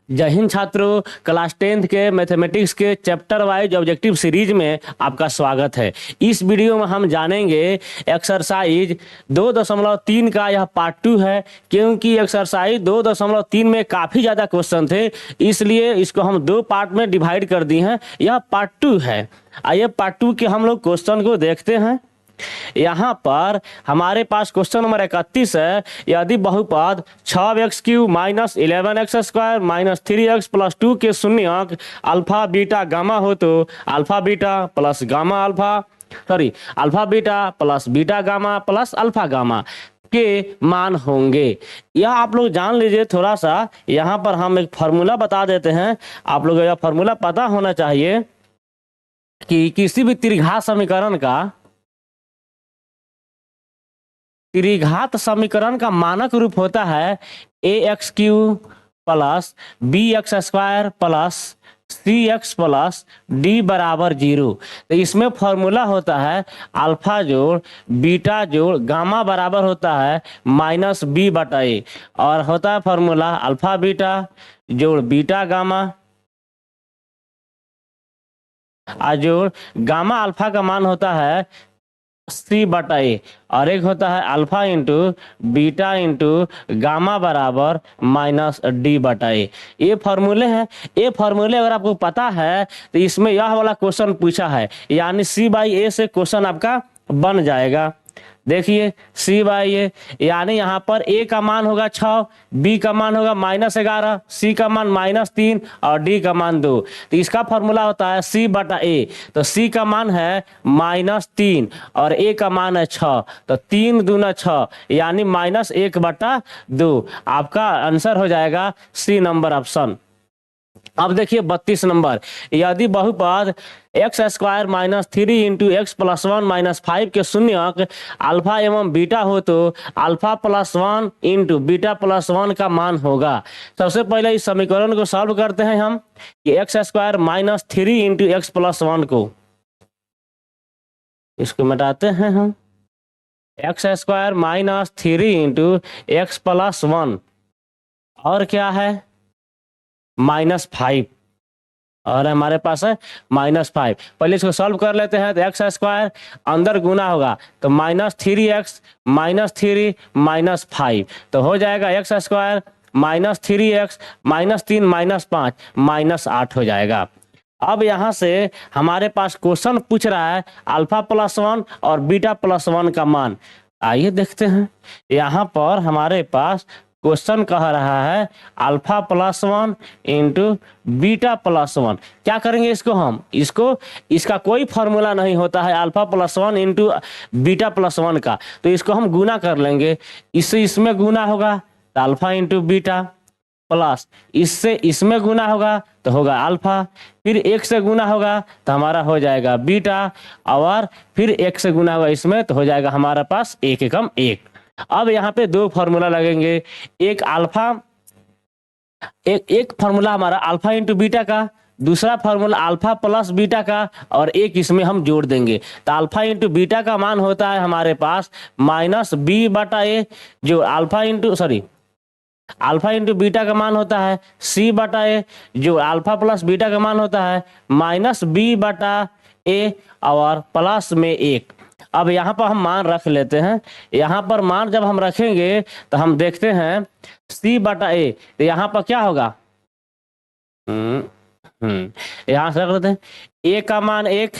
जय हिंद छात्रों, class 10th के मैथमेटिक्स के चैप्टर वाइज ऑब्जेक्टिव सीरीज में आपका स्वागत है। इस वीडियो में हम जानेंगे एक्सरसाइज 2.3 का यह पार्ट 2 है। क्योंकि एक्सरसाइज 2.3 में काफ़ी ज़्यादा क्वेश्चन थे, इसलिए इसको हम दो पार्ट में डिवाइड कर दिए हैं। यह पार्ट 2 है। आइए पार्ट 2 के हम लोग क्वेश्चन को देखते हैं। यहाँ पर हमारे पास क्वेश्चन नंबर 31 है। यदि बहुपद 6x³ minus 11x² minus 3x plus 2 के शून्यक अल्फा बीटा गामा हो तो alpha beta plus gamma alpha beta plus beta gamma plus alpha gamma के मान होंगे। यह आप लोग जान लीजिए थोड़ा सा। यहाँ पर हम एक फार्मूला बता देते हैं। आप लोग यह फार्मूला पता होना चाहिए कि किसी भी त्रिघात समीकरण का मानक रूप होता है ax³ plus bx² plus cx plus d बराबर 0। तो इसमें फॉर्मूला होता है अल्फा जोड़ बीटा जोड़ गामा बराबर होता है माइनस b बटा a, और होता है फॉर्मूला अल्फा बीटा जोड़ बीटा गामा जोड़ गामा अल्फा का मान होता है c बटा ए, और एक होता है alpha into beta into gamma बराबर माइनस डी बटा ए। ये फार्मूले हैं। ये फार्मूले अगर आपको पता है तो इसमें यह वाला क्वेश्चन पूछा है, यानी c/a से क्वेश्चन आपका बन जाएगा। देखिए c/a यानी यहाँ पर a का मान होगा 6, b का मान होगा -11, c का मान -3 और d का मान 2। तो इसका फॉर्मूला होता है c बटा a। तो c का मान है -3 और a का मान है 6, तो 3 दूना 6 यानी -1 बटा 2। आपका आंसर हो जाएगा सी नंबर ऑप्शन। अब देखिए 32 नंबर। यदि बहुपद x² minus 3 into x plus 1 minus 5 के शून्यक अल्फा एवं बीटा हो तो alpha plus 1 into beta plus 1 का मान होगा। सबसे पहले इस समीकरण को सॉल्व करते हैं हम कि x² minus 3 into x plus 1 को इसको मिटाते हैं हम। x² minus 3 into x plus 1 और क्या है -5, और हमारे पास है -5। पहले इसको सॉल्व कर लेते हैं। तो x² अंदर गुना होगा तो -3x -3 -5, तो हो जाएगा x² -3x -3 -5 -8 हो जाएगा। अब यहाँ से हमारे पास क्वेश्चन पूछ रहा है अल्फा प्लस 1 और बीटा प्लस 1 का मान। आइए देखते हैं। यहाँ पर हमारे पास क्वेश्चन कह रहा है alpha plus 1 into beta plus 1। क्या करेंगे इसका कोई फॉर्मूला नहीं होता है alpha plus 1 into beta plus 1 का, तो इसको हम गुना कर लेंगे। इससे इसमें गुना होगा तो अल्फा इंटू बीटा प्लस इससे इसमें गुना होगा तो होगा अल्फा, फिर एक से गुना होगा तो हमारा हो जाएगा बीटा, और फिर एक से गुना होगा इसमें तो हो जाएगा हमारा पास 1 एकम 1। अब यहाँ पे दो फार्मूला लगेंगे। एक फार्मूला हमारा अल्फा इंटू बीटा का, दूसरा फार्मूला अल्फा प्लस बीटा का, और एक इसमें हम जोड़ देंगे। तो अल्फा इंटू बीटा का मान होता है हमारे पास -b बटा ए, जो अल्फा इंटू बीटा का मान होता है c बटा ए, जो अल्फा प्लस बीटा का मान होता है -b बटा ए और प्लस में 1। अब यहाँ पर हम मान रख लेते हैं। यहाँ पर मान जब हम रखेंगे तो हम देखते हैं c बटा ए, तो यहाँ पर क्या होगा यहाँ से रख लेते हैं। a का मान 1,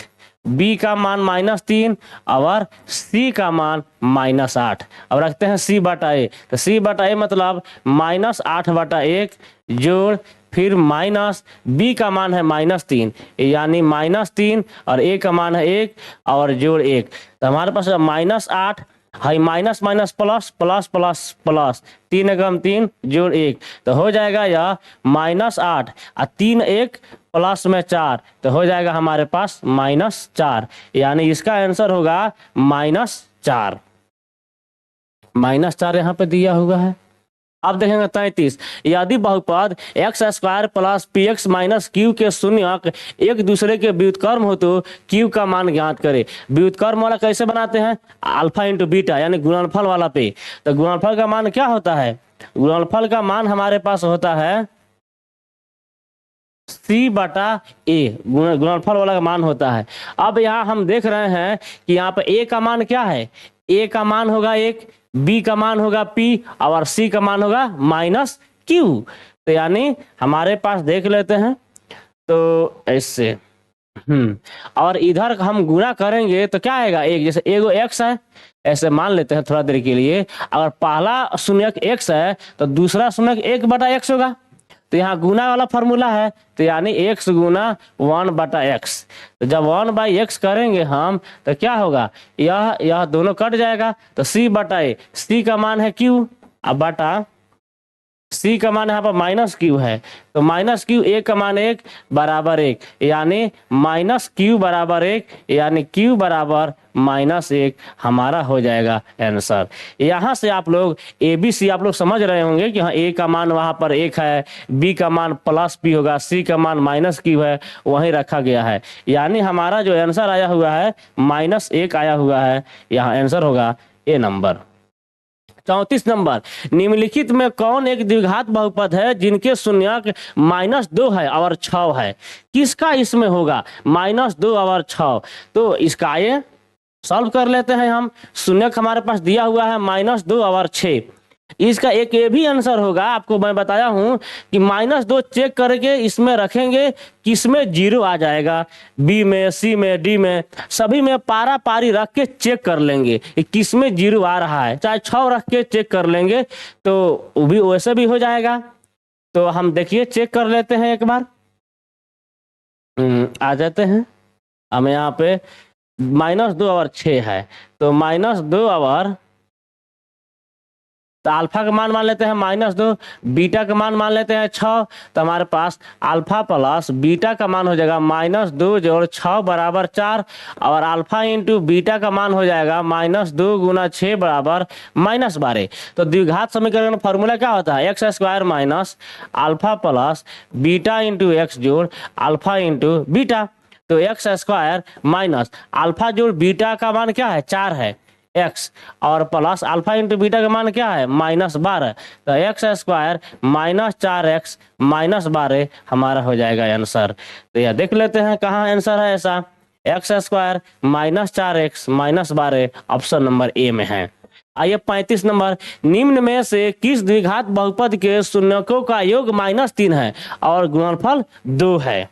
b का मान -3 और c का मान -8। अब रखते हैं c बटा ए, तो c बटा ए मतलब -8 बटा 1 जोड़ फिर माइनस b का मान है -3 यानी -3 और a का मान है 1 और जोड़ 1। तो हमारे पास -8 है minus minus plus plus plus plus 3 एकम 3 जोड़ 1, तो हो जाएगा यह -8 और 3 1 प्लस में 4, तो हो जाएगा हमारे पास -4, यानी इसका आंसर होगा -4। -4 यहाँ पे दिया हुआ है। अब देखेंगे 33। यदि बहुपद x² plus px minus q के शून्यक एक दूसरे के व्युत्क्रम हो तो q का मान ज्ञात करें। व्युत्क्रम वाला कैसे बनाते हैं अल्फा इंटू बीटा यानी गुणनफल वाला पे। तो गुणनफल का मान क्या होता है, गुणनफल का मान हमारे पास होता है सी बटा ए गुणनफल वाला का मान होता है। अब यहाँ हम देख रहे हैं कि यहाँ पे ए का मान क्या है, ए का मान होगा 1, बी का मान होगा पी और सी का मान होगा माइनस क्यू। तो यानी हमारे पास देख लेते हैं तो ऐसे और इधर हम गुणा करेंगे तो क्या आएगा, एक जैसे एगो एक्स है ऐसे मान लेते हैं थोड़ा देर के लिए, अगर पहला शून्यक एक्स है तो दूसरा शून्यक 1/x होगा। तो यहाँ गुना वाला फॉर्मूला है तो यानी x गुना 1/x। तो जब 1/x करेंगे हम तो क्या होगा, यह दोनों कट जाएगा तो c/a, c का मान है q अब बटा सी का मान यहाँ पर माइनस क्यू है तो माइनस क्यू, ए का मान 1 बराबर 1 यानी माइनस क्यू बराबर 1 यानी क्यू बराबर -1 हमारा हो जाएगा आंसर। यहाँ से आप लोग ए बी सी आप लोग समझ रहे होंगे कि हाँ ए का मान वहाँ पर 1 है, बी का मान प्लस पी होगा, सी का मान माइनस क्यू है वहीं रखा गया है। यानी हमारा जो आंसर आया हुआ है -1 आया हुआ है, यहाँ आंसर होगा ए नंबर। 34 नंबर, निम्नलिखित में कौन एक द्विघात बहुपद है जिनके शून्यक -2 है और 6 है, किसका इसमें होगा -2 और 6। तो इसका ये सॉल्व कर लेते हैं हम। शून्यक हमारे पास दिया हुआ है -2 और 6, इसका एक ये भी आंसर होगा। आपको मैं बताया हूं कि -2 चेक करके इसमें रखेंगे, किसमें 0 आ जाएगा, बी में, सी में, डी में, सभी में पारा पारी रख के चेक कर लेंगे कि किसमें 0 आ रहा है। चाहे 6 रख के चेक कर लेंगे तो वो भी वैसे भी हो जाएगा। तो हम देखिए चेक कर लेते हैं एक बार। आ जाते हैं हम यहाँ पे -2 और 6 है तो -2 और तो अल्फा का मान लेते हैं -2, बीटा का मान लेते हैं 6। तो हमारे पास अल्फा प्लस बीटा का मान हो जाएगा -2 जोड़ 6 बराबर 4 और अल्फा इंटू बीटा का मान हो जाएगा -2 गुना 6 बराबर -12। तो द्विघात समीकरण का फॉर्मूला क्या होता है, x² minus alpha plus beta into x जोड़ अल्फा इंटू बीटा। तो x² माइनस अल्फा जोड़ बीटा का मान क्या है 4 है x और प्लस अल्फा इंटू बीटा का मान क्या है -12। तो x² माइनस 4x -12 हमारा हो जाएगा आंसर। तो यह देख लेते हैं कहाँ आंसर है ऐसा, x² minus 4x -12 option number A में है। आइए 35 नंबर, निम्न में से किस द्विघात बहुपद के शून्यकों का योग -3 है और गुणनफल 2 है।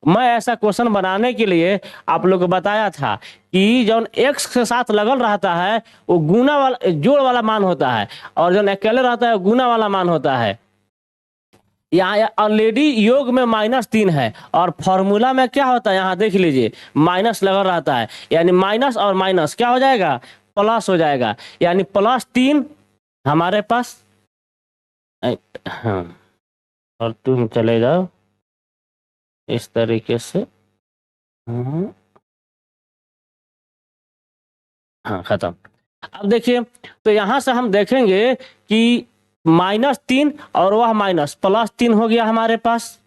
मैं ऐसा क्वेश्चन बनाने के लिए आप लोग को बताया था कि जो x के साथ लगल रहता है वो गुना वाला जोड़ वाला मान होता है और जो अकेले रहता है वो गुना वाला मान होता है। यहाँ ऑलरेडी योग में -3 है और फॉर्मूला में क्या होता है यहाँ देख लीजिए माइनस लगल रहता है, यानी माइनस और माइनस क्या हो जाएगा प्लस हो जाएगा, यानी +3 हमारे पास। हाँ और तुम चले जाओ इस तरीके से। हाँ खत्म। अब देखिए तो यहां से हम देखेंगे कि -3 और वह +3 हो गया हमारे पास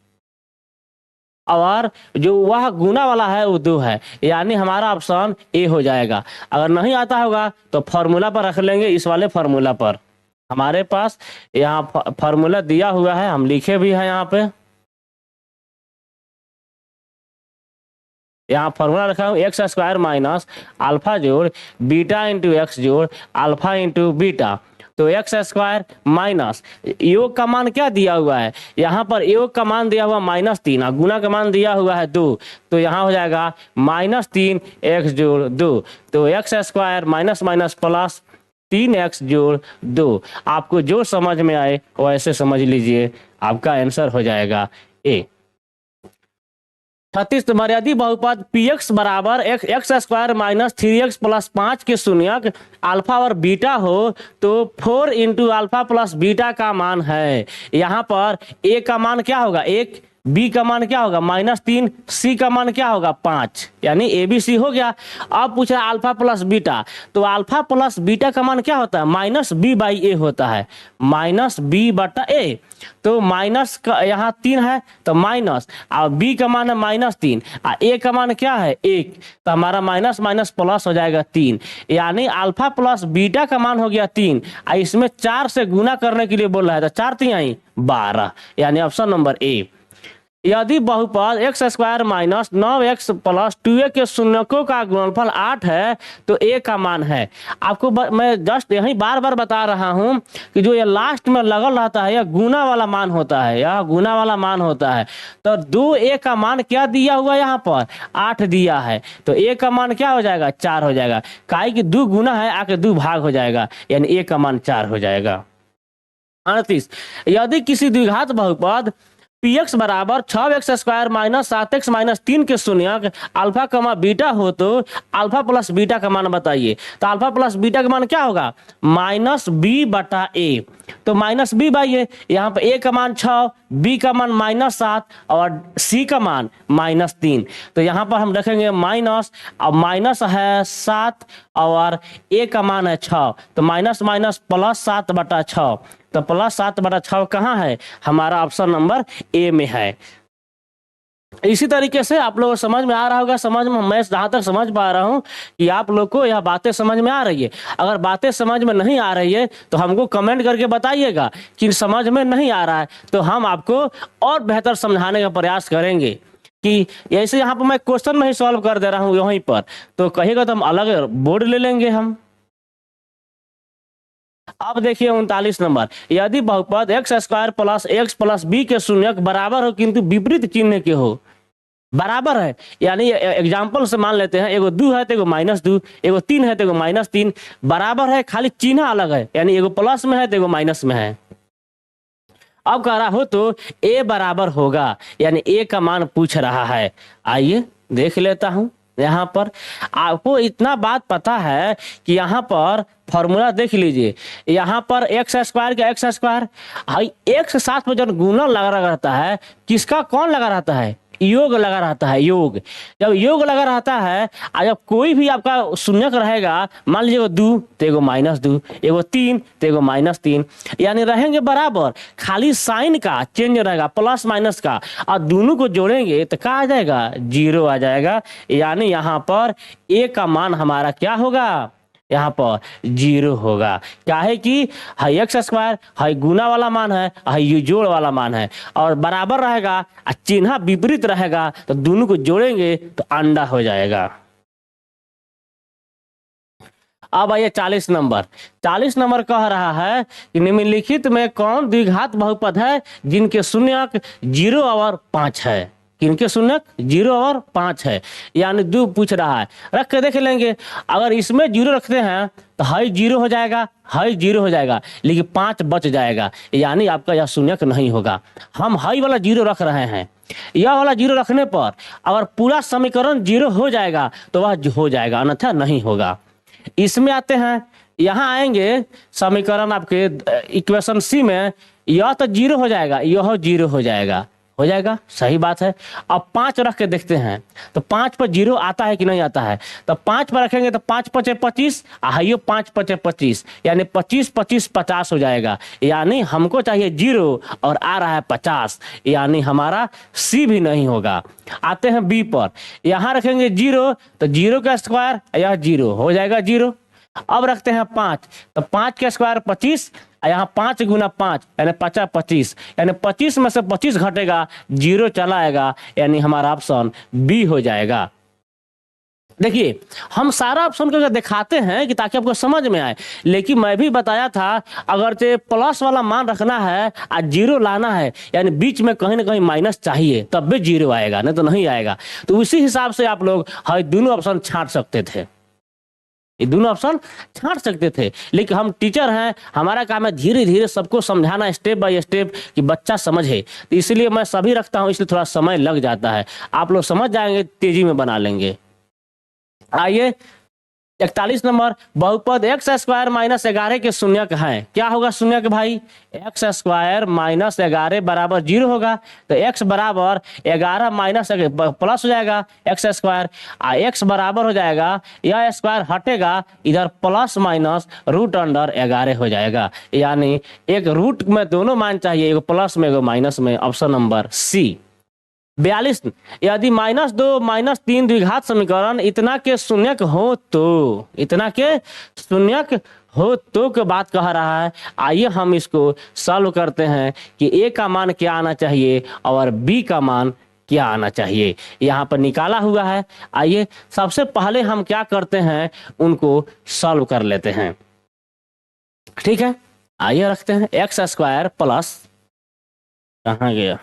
और जो वह गुना वाला है वो 2 है, यानी हमारा ऑप्शन ए हो जाएगा। अगर नहीं आता होगा तो फॉर्मूला पर रख लेंगे, इस वाले फॉर्मूला पर हमारे पास यहाँ फॉर्मूला दिया हुआ है, हम लिखे भी हैं यहाँ पे। यहाँ फॉर्मूला रखा हूँ x² माइनस अल्फा जोड़ बीटा इंटू एक्स जोड़ अल्फा इंटू बीटा। तो x² माइनस योग का मान क्या दिया हुआ है, यहाँ पर योग का मान दिया हुआ -3 और गुना का मान दिया हुआ है 2। तो यहाँ हो जाएगा -3 x जोड़ 2। तो x² minus minus plus 3x जोड़ 2। आपको जो समझ में आए वो ऐसे समझ लीजिए, आपका आंसर हो जाएगा ए। 36 मर्यादित बहुपद px बराबर x² माइनस 3x प्लस 5 के शून्यक अल्फा और बीटा हो तो 4 इंटू अल्फा प्लस बीटा का मान है। यहाँ पर a का मान क्या होगा 1, b का मान क्या होगा -3, c का मान क्या होगा 5, यानी ए बी सी हो गया। अब पूछ रहा है अल्फा प्लस बीटा, तो अल्फा प्लस बीटा का मान क्या होता है -b/a होता है, -b/a। तो माइनस का यहाँ 3 है तो माइनस और b का मान है -3 और a का मान क्या है 1, तो हमारा माइनस माइनस प्लस हो जाएगा 3, यानी अल्फा प्लस बीटा का मान हो गया 3 और इसमें 4 से गुना करने के लिए बोल रहा है तो 4 3 12, यानी ऑप्शन नंबर ए। यदि बहुपद x square minus 9x plus 2a के शून्यकों का गुणनफल 8 है तो a का मान है। आपको मैं जस्ट यही बार बार बता रहा हूं कि जो ये लास्ट में लगल रहता है यह गुना वाला मान होता है, यह गुना वाला मान होता है। तो 2a का मान क्या दिया हुआ यहाँ पर 8 दिया है, तो a का मान क्या हो जाएगा 4 हो जाएगा। काहे कि 2 गुना है आके 2 भाग हो जाएगा, यानी a का मान 4 हो जाएगा। 38 यदि किसी द्विघात बहुपद पी एक्स बराबर 6x square minus 7x minus 3 के शून्यक अल्फा कमा बीटा हो तो अल्फा प्लस बीटा का मान बताइए। तो अल्फा प्लस बीटा का मान क्या होगा माइनस बी बटा ए। तो माइनस बी बाई ए, यहाँ पे ए का मान 6, बी का मान माइनस 7 और सी का मान माइनस 3। तो यहाँ पर हम रखेंगे माइनस, अब माइनस है 7 और ए का मान है 6, तो माइनस माइनस प्लस 7 बटा 6। तो प्लस 7 बटा 6 कहाँ है, हमारा ऑप्शन नंबर ए में है। इसी तरीके से आप लोगों को समझ में आ रहा होगा, समझ में मैं जहाँ तक समझ पा रहा हूँ कि आप लोग को यह बातें समझ में आ रही है। अगर बातें समझ में नहीं आ रही है तो हमको कमेंट करके बताइएगा कि समझ में नहीं आ रहा है, तो हम आपको और बेहतर समझाने का प्रयास करेंगे। कि ऐसे यहाँ पर मैं क्वेश्चन में ही सॉल्व कर दे रहा हूँ यहीं पर, तो कहिएगा तो हम अलग बोर्ड ले लेंगे हम। अब देखिए 39 नंबर, यदि बहुपद x square plus x plus b के शून्यक बराबर हो किंतु विपरीत चिन्ह के हो। बराबर है यानी एग्जाम्पल से मान लेते हैं, एगो 2 है तो एगो माइनस 2, एगो 3 है तो एगो माइनस 3। बराबर है खाली चिन्ह अलग है, यानी एगो प्लस में है तो एगो माइनस में है। अब कह रहा हो तो ए बराबर होगा, यानी ए का मान पूछ रहा है। आइए देख लेता हूं। यहाँ पर आपको इतना बात पता है कि यहाँ पर फॉर्मूला देख लीजिए, यहाँ पर एक्स स्क्वायर का एक्स स्क्वायर, एक के साथ में जब गुणन लगा रहता है, किसका कौन लगा रहता है योग लगा रहता है। योग जब योग लगा रहता है, जब कोई भी आपका शून्यक रहेगा, मान लीजिए 2 तो एगो माइनस 2, एगो 3 तो एगो माइनस 3, यानी रहेंगे बराबर, खाली साइन का चेंज रहेगा प्लस माइनस का, और दोनों को जोड़ेंगे तो क्या आ जाएगा 0 आ जाएगा। यानी यहाँ पर ए का मान हमारा क्या होगा, यहाँ पर 0 होगा। क्या है कि हाई एक्स स्क्वायर हाई गुना वाला मान है, हाई जोड़ वाला मान है, और बराबर रहेगा और चिन्ह विपरीत रहेगा, तो दोनों को जोड़ेंगे तो अंडा हो जाएगा। अब आइए 40 नंबर। 40 नंबर कह रहा है कि निम्नलिखित में कौन द्विघात बहुपद है जिनके शून्यक 0 और 5 है। किनके शून्यक 0 और 5 है, यानी 2 पूछ रहा है। रख के देख लेंगे, अगर इसमें 0 रखते हैं तो हाई 0 हो जाएगा, हाई 0 हो जाएगा, लेकिन 5 बच जाएगा, यानी आपका यह शून्यक नहीं होगा। हम हाई वाला 0 रख रहे हैं, यह वाला 0 रखने पर अगर पूरा समीकरण 0 हो जाएगा तो वह हो जाएगा, अन्यथा नहीं होगा। इसमें आते हैं, यहाँ आएंगे समीकरण आपके इक्वेशन सी में, यह तो 0 हो जाएगा, यह 0 हो जाएगा, हो जाएगा, सही बात है। अब 5 रख के देखते हैं तो 5 पर 0 आता है कि नहीं आता है। तो 5 पर रखेंगे तो 5 पचे 25, हाइयो 5 पचे 25, यानी 25 25 50 हो जाएगा। यानी हमको चाहिए 0 और आ रहा है 50, यानी हमारा सी भी नहीं होगा। आते हैं बी पर, यहाँ रखेंगे 0 तो 0 का स्क्वायर, यह 0 हो जाएगा 0। अब रखते हैं 5, तो 5 का स्क्वायर 25, यहाँ 5 गुना 5 यानी 50 25, यानी 25 में से 25 घटेगा, 0 चला आएगा, यानी हमारा ऑप्शन बी हो जाएगा। देखिए हम सारा ऑप्शन को दिखाते हैं कि ताकि आपको समझ में आए, लेकिन मैं भी बताया था अगर से प्लस वाला मान रखना है और 0 लाना है, यानी बीच में कहीं ना कहीं माइनस चाहिए, तब भी 0 आएगा, नहीं तो नहीं आएगा। तो उसी हिसाब से आप लोग दोनों ऑप्शन छांट सकते थे, ये दोनों ऑप्शन छांट सकते थे। लेकिन हम टीचर हैं, हमारा काम है धीरे धीरे सबको समझाना, स्टेप बाय स्टेप, कि बच्चा समझे। तो इसलिए मैं सभी रखता हूं, इसलिए थोड़ा समय लग जाता है। आप लोग समझ जाएंगे, तेजी में बना लेंगे। आइए 41 नंबर, बहुपद एक्स स्क्वायर माइनस 11 के शून्यक है। क्या होगा शून्यक भाई, एक्स स्क्वायर माइनस 11 बराबर 0 होगा। तो एक्स बराबर 11 माइनस प्लस हो जाएगा एक्स स्क्वायर, एक्स बराबर हो जाएगा, यह स्क्वायर हटेगा, इधर प्लस माइनस रूट अंडर 11 हो जाएगा। यानी एक रूट में दोनों मान चाहिए, एगो प्लस में एगो माइनस में, ऑप्शन नंबर सी। 42, यदि -2 -3 द्विघात समीकरण इतना के शून्यक हो तो, इतना के शून्यक हो तो के बात कह रहा है। आइए हम इसको सॉल्व करते हैं कि ए का मान क्या आना चाहिए और बी का मान क्या आना चाहिए। यहाँ पर निकाला हुआ है। आइए सबसे पहले हम क्या करते हैं, उनको सॉल्व कर लेते हैं। ठीक है, आइए रखते हैं एक्स स्क्वायर प्लस, कहाँ गया,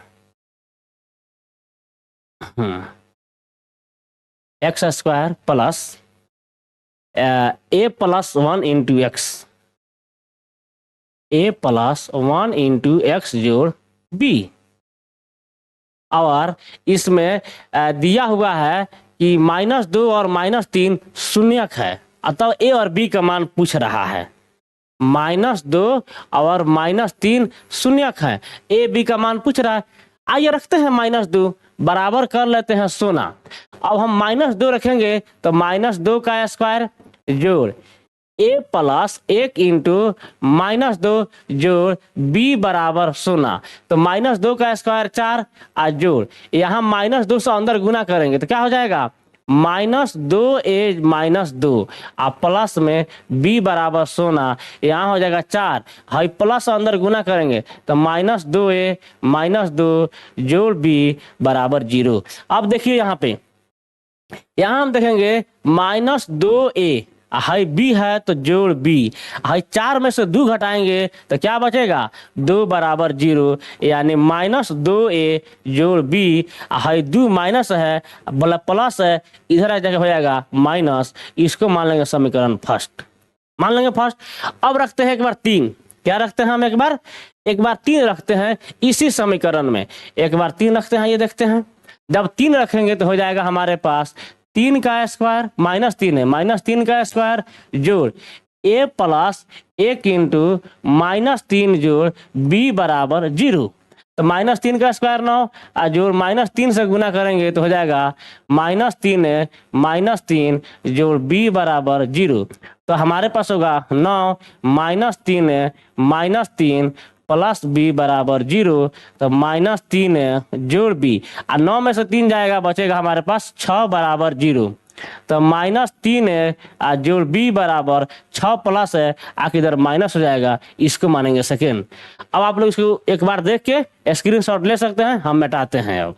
एक्स स्क्वायर प्लस ए प्लस 1 इंटू एक्स, ए प्लस 1 इंटू एक्स जोड़ बी। और इसमें दिया हुआ है कि -2 और -3 शून्यक है, अतः ए और बी का मान पूछ रहा है। -2 और -3 शून्यक है, ए बी का मान पूछ रहा है। आइए रखते हैं -2 बराबर कर लेते हैं 16। अब हम -2 रखेंगे तो -2 का स्क्वायर जोड़ ए प्लस 1 इंटू -2 जोड़ बी बराबर 0। तो -2 का स्क्वायर 4 और जोड़ यहाँ -2 से अंदर गुना करेंगे तो क्या हो जाएगा, -2a -2 आप प्लस में b बराबर 0, यहाँ हो जाएगा 4, हाई प्लस अंदर गुना करेंगे तो -2a -2 जोड़ b बराबर 0। अब देखिए यहाँ हम देखेंगे -2a हाई बी है तो जोड़ बी, हाई 4 में से 2 घटाएंगे तो क्या बचेगा, 2 बराबर 0, यानी -2a जोड़ बी, हाई 2 माइनस है प्लस है, इधर आ जगह हो जाएगा माइनस। इसको मान लेंगे समीकरण फर्स्ट, मान लेंगे फर्स्ट। अब रखते हैं एक बार 3, क्या रखते हैं हम एक बार 3 रखते हैं इसी समीकरण में, एक बार 3 रखते हैं। ये देखते हैं जब 3 रखेंगे तो हो जाएगा हमारे पास 3 का स्क्वायर -3 है, -3 का स्क्वायर जोड़ ए प्लस 1 इंटू -3 जोड़ बी बराबर 0। तो -3 का स्क्वायर 9 और जोड़ -3 से गुना करेंगे तो हो जाएगा -3 जोड़ बी बराबर 0। तो हमारे पास होगा 9 -3 प्लस बी बराबर 0। तो -3 जोड़ बी और 9 में से 3 जाएगा, बचेगा हमारे पास 6 बराबर 0। तो -3 जोड़ बी बराबर 6 प्लस है आखिर इधर माइनस हो जाएगा, इसको मानेंगे सेकेंड। अब आप लोग इसको एक बार देख के स्क्रीनशॉट ले सकते हैं, हम मिटाते हैं। अब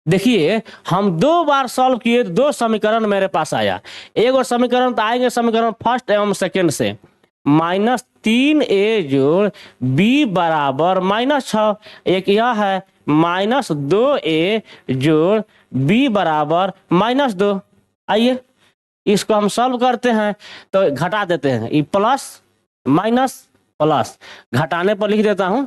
देखिए हम 2 बार सॉल्व किए तो 2 समीकरण मेरे पास आया। एक और समीकरण तो आएंगे समीकरण फर्स्ट एवं सेकेंड से, -3a जोड़ b बराबर -6, एक यह है -2a जोड़ b बराबर -2। आइए इसको हम सॉल्व करते हैं तो घटा देते हैं, ये प्लस माइनस प्लस, घटाने पर लिख देता हूं,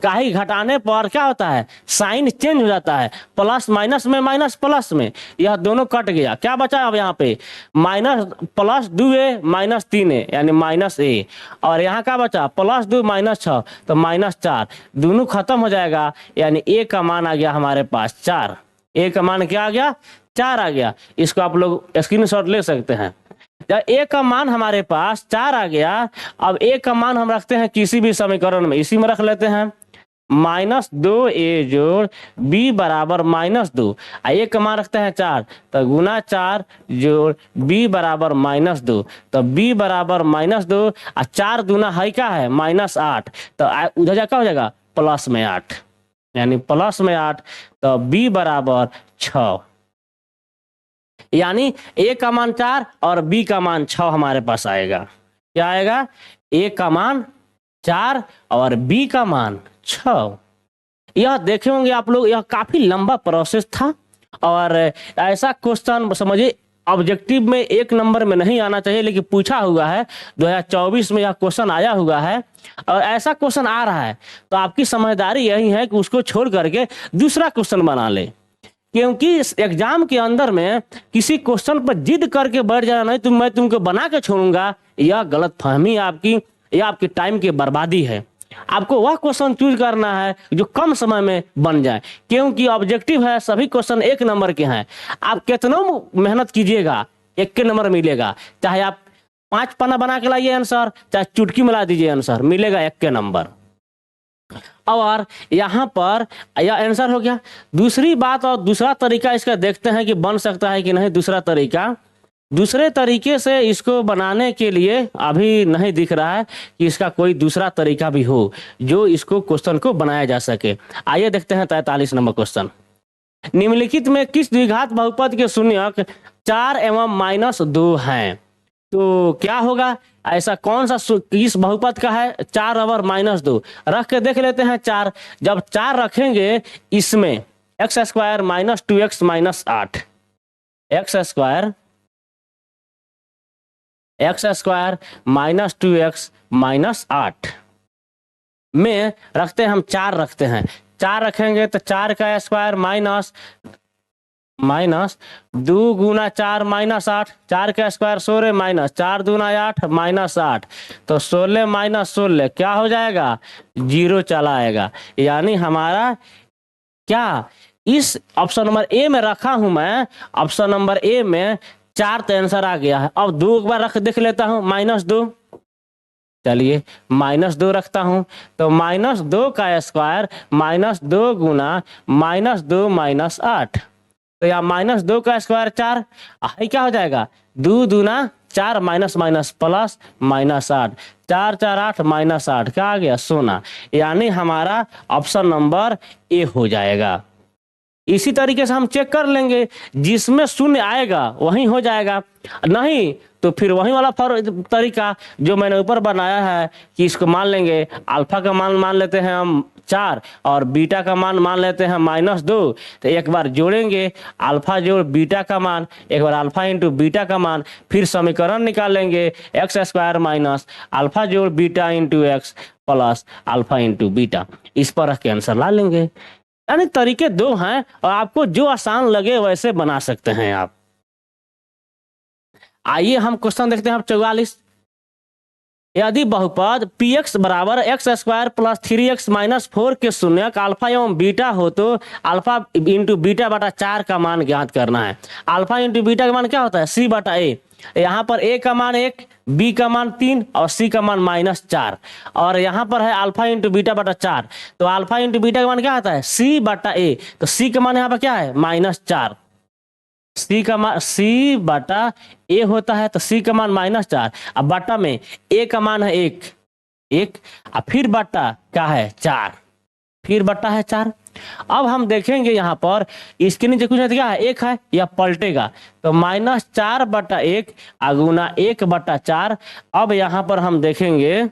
काहे घटाने पर क्या होता है साइन चेंज हो जाता है, प्लस माइनस में माइनस प्लस में, यह दोनों कट गया, क्या बचा अब यहाँ पे +2a -3a यानी -a, और यहाँ क्या बचा +2 -6 तो -4, दोनों खत्म हो जाएगा, यानी a का मान आ गया हमारे पास 4। a का मान क्या आ गया, 4 आ गया। इसको आप लोग स्क्रीनशॉट ले सकते हैं। जब a का मान हमारे पास 4 आ गया, अब a का मान हम रखते हैं किसी भी समीकरण में, इसी में रख लेते हैं -2a जोड़ b बराबर -2, a का मान रखते हैं 4 तो गुना 4 जोड़ b बराबर -2, तो b बराबर -2 और 4 दूना है क्या है -8, तो उधर जा क्या हो जाएगा प्लस में 8, यानी प्लस में 8, तो b बराबर 6, यानी a का मान 4 और b का मान 6 हमारे पास आएगा। क्या आएगा, a का मान 4 और b का मान 6। यह देखे होंगे आप लोग, यह काफी लंबा प्रोसेस था और ऐसा क्वेश्चन समझिए ऑब्जेक्टिव में 1 नंबर में नहीं आना चाहिए, लेकिन पूछा हुआ है 2024 में, यह क्वेश्चन आया हुआ है और ऐसा क्वेश्चन आ रहा है तो आपकी समझदारी यही है कि उसको छोड़ करके दूसरा क्वेश्चन बना ले, क्योंकि एग्जाम के अंदर में किसी क्वेश्चन पर जिद करके बैठ जाना, नहीं तो मैं तुमको बना के छोड़ूंगा, यह गलत फहमी आपकी, यह आपकी टाइम की बर्बादी है। आपको वह क्वेश्चन चूज करना है जो कम समय में बन जाए, क्योंकि ऑब्जेक्टिव है सभी क्वेश्चन 1 नंबर के हैं। आप कितना मेहनत कीजिएगा 1 के नंबर मिलेगा, चाहे आप 5 पन्ना बना के लाइए आंसर, चाहे चुटकी मिला दीजिए आंसर, मिलेगा 1 के नंबर। और यहाँ पर यह आंसर हो गया। दूसरी बात और दूसरा तरीका इसका देखते हैं कि बन सकता है कि नहीं। दूसरा तरीका दूसरे तरीके से इसको बनाने के लिए अभी नहीं दिख रहा है कि इसका कोई दूसरा तरीका भी हो जो इसको क्वेश्चन को बनाया जा सके। आइए देखते हैं 43 नंबर क्वेश्चन। निम्नलिखित में किस द्विघात बहुपद के शून्यक 4 एवं -2 हैं? तो क्या होगा, ऐसा कौन सा किस बहुपद का है 4 और -2? रख के देख लेते हैं। 4 जब 4 रखेंगे इसमें x square -2x -8 x square -2x -8 में रखते हैं हम 4 रखते हैं। 4 रखेंगे तो 4 का स्क्वायर माइनस 2 गुना 4 -8, 4 का स्क्वायर 16 माइनस 4 दूना 8 -8, तो 16 -16 क्या हो जाएगा, 0 चला आएगा। यानी हमारा क्या इस ऑप्शन नंबर ए में रखा हूं मैं, ऑप्शन नंबर ए में 4 तो आंसर आ गया है। अब 2 एक बार रख देख लेता हूं, -2, चलिए -2 रखता हूं तो -2 का स्क्वायर -2 गुना -2 -8, तो यहाँ -2 का स्क्वायर 4 क्या हो जाएगा, 2 दूना 4 माइनस माइनस प्लस -8, 4 4 8 -8 क्या आ गया, 16। यानी हमारा ऑप्शन नंबर ए हो जाएगा। इसी तरीके से हम चेक कर लेंगे, जिसमें शून्य आएगा वही हो जाएगा, नहीं तो फिर वही वाला तरीका जो मैंने ऊपर बनाया है कि इसको मान लेंगे अल्फा का मान मान लेते हैं हम 4 और बीटा का मान मान लेते हैं -2, तो एक बार जोड़ेंगे अल्फा जोड़ बीटा का मान, एक बार अल्फा इंटू बीटा का मान, फिर समीकरण निकाल लेंगे x स्क्वायर माइनस अल्फा जोड़ beta into x plus alpha into beta, इस पर रख के आंसर ला लेंगे। यानी तरीके 2 हैं और आपको जो आसान लगे वैसे बना सकते हैं आप। आइए हम क्वेश्चन देखते हैं। 44, यदि बहुपद px बराबर x स्क्वायर प्लस 3x -4 के शून्यक अल्फा एवं बीटा हो तो अल्फा इंटू बीटा बटा 4 का मान ज्ञात करना है। अल्फा इंटू बीटा का मान क्या होता है, c बटा ए। यहाँ पर a का मान 1, b का मान 3 और c का मान -4, और यहाँ पर है अल्फा इंटू बीटा बटा 4, तो अल्फा इंटू बीटा का मान क्या होता है, c बटा ए, तो c का मान यहाँ पर क्या है -4, c बटा ए होता है तो c का मान -4, अब बटा में a का मान है 1 और फिर बटा क्या है 4, फिर बटा है 4। अब हम देखेंगे यहाँ पर इसके नीचे कुछ नहीं क्या है, 1 है, यह पलटेगा तो -4 बटा 1 गुना 1 बटा 4। अब यहाँ पर हम देखेंगे